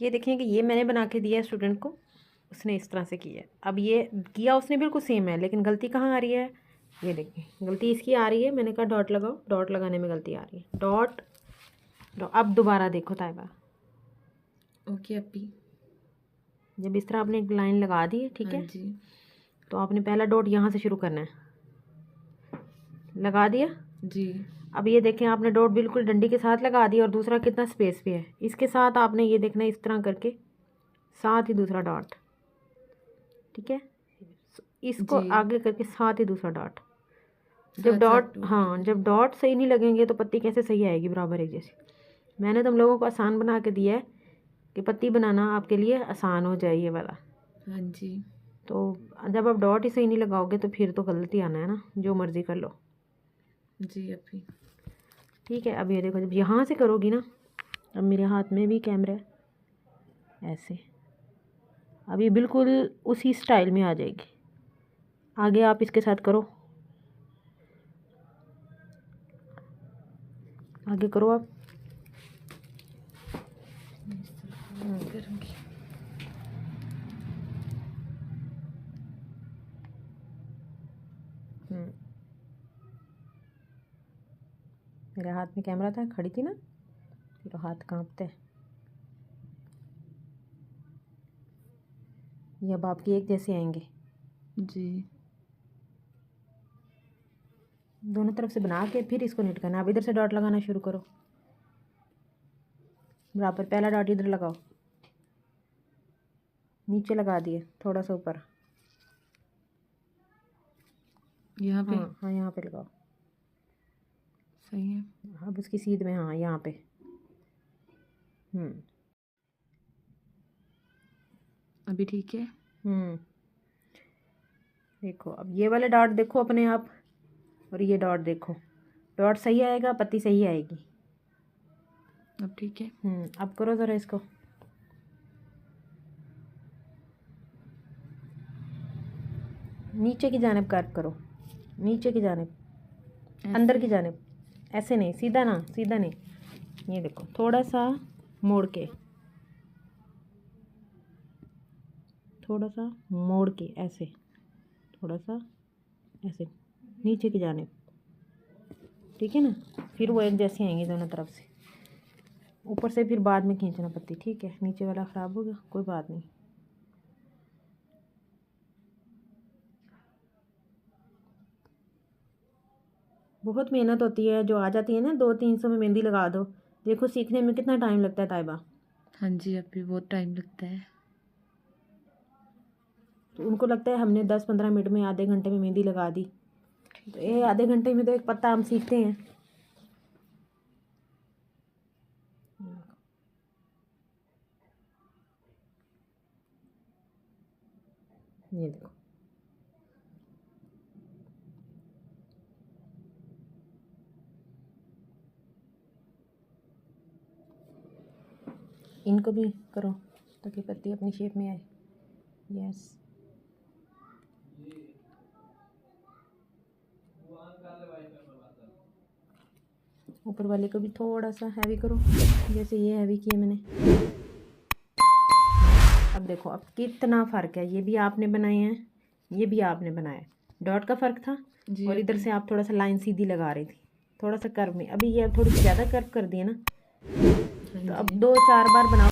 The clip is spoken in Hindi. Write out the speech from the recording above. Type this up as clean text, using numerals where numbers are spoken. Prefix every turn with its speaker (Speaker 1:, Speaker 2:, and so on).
Speaker 1: ये देखें कि ये मैंने बना के दिया है स्टूडेंट को, उसने इस तरह से किया है। अब ये किया उसने बिल्कुल सेम है, लेकिन गलती कहाँ आ रही है, ये देखें गलती इसकी आ रही है। मैंने कहा डॉट लगाओ, डॉट लगाने में गलती आ रही है, डॉट। अब दोबारा देखो ताइबा,
Speaker 2: ओके अपी।
Speaker 1: जब इस तरह आपने एक लाइन लगा दी है, ठीक
Speaker 2: हाँ
Speaker 1: है,
Speaker 2: जी
Speaker 1: तो आपने पहला डॉट यहाँ से शुरू करना है, लगा दिया।
Speaker 2: जी।
Speaker 1: अब ये देखें आपने डॉट बिल्कुल डंडी के साथ लगा दिया और दूसरा कितना स्पेस पे है, इसके साथ आपने ये देखना है इस तरह करके, साथ ही दूसरा डॉट, ठीक है, इसको
Speaker 2: जी
Speaker 1: आगे करके साथ ही दूसरा डॉट। जब
Speaker 2: साथ
Speaker 1: डॉट,
Speaker 2: साथ
Speaker 1: हाँ, जब डॉट सही नहीं लगेंगे तो पत्ती कैसे सही आएगी बराबर एक जैसी। मैंने तुम लोगों को आसान बना के दिया है कि पत्ती बनाना आपके लिए आसान हो जाए ये वाला।
Speaker 2: हाँ जी
Speaker 1: तो जब आप डॉट ही सही नहीं लगाओगे तो फिर तो गलती आना है ना, जो मर्ज़ी कर लो।
Speaker 2: जी अपी।
Speaker 1: ठीक है, अब ये देखो जब यहाँ से करोगी ना, अब मेरे हाथ में भी कैमरा है ऐसे, अब ये बिल्कुल उसी स्टाइल में आ जाएगी। आगे आप इसके साथ करो, आगे करो आप।
Speaker 2: करूँगी।
Speaker 1: मेरे हाथ में कैमरा था, खड़ी थी ना, फिर हाथ कांपते हैं। ये अब आपकी एक जैसे आएंगे,
Speaker 2: जी
Speaker 1: दोनों तरफ से बना के फिर इसको निट करना। अब इधर से डॉट लगाना शुरू करो, बराबर पहला डॉट इधर लगाओ, नीचे लगा दिए, थोड़ा सा ऊपर,
Speaker 2: यहाँ पे।
Speaker 1: हाँ हाँ यहाँ पे लगाओ,
Speaker 2: सही है।
Speaker 1: अब उसकी सीध में, हाँ यहाँ पे।
Speaker 2: अभी ठीक है।
Speaker 1: देखो अब ये वाले डॉट देखो अपने आप, और ये डॉट देखो, डॉट सही आएगा, पत्ती सही आएगी।
Speaker 2: अब ठीक है।
Speaker 1: अब करो ज़रा इसको, नीचे की जानिब कर्व करो, नीचे की जानिब, अंदर की जानिब, ऐसे नहीं, सीधा ना, सीधा नहीं, ये देखो थोड़ा सा मोड़ के, थोड़ा सा मोड़ के ऐसे, थोड़ा सा ऐसे नीचे की जानिब, ठीक है ना। फिर वो एक जैसे आएंगे दोनों तरफ से, ऊपर से फिर बाद में खींचना पत्ती, ठीक है। नीचे वाला ख़राब हो गया, कोई बात नहीं। बहुत मेहनत होती है, जो आ जाती है ना 200-300 में मेहंदी लगा दो, देखो सीखने में कितना टाइम लगता है ताइबा।
Speaker 2: हाँ जी अभी बहुत टाइम लगता है।
Speaker 1: तो उनको लगता है हमने 10-15 मिनट में, आधे घंटे में मेहंदी लगा दी, तो ये आधे घंटे में तो एक पत्ता हम सीखते हैं। ये देखो, इनको भी करो ताकि पत्ती अपनी शेप में आए। यस, ऊपर वाले को भी थोड़ा सा हैवी करो, जैसे ये हैवी किया मैंने। अब देखो अब कितना फ़र्क है, ये भी आपने बनाए हैं, ये भी आपने बनाया है, डॉट का फ़र्क था।
Speaker 2: जी
Speaker 1: और इधर
Speaker 2: अभी।
Speaker 1: से आप थोड़ा सा लाइन सीधी लगा रही थी, थोड़ा सा कर्व में, अभी ये अब थोड़ी सी ज़्यादा कर्व कर दिए ना,
Speaker 2: हाँ
Speaker 1: तो अब
Speaker 2: जी
Speaker 1: 2-4 बार बनाओ।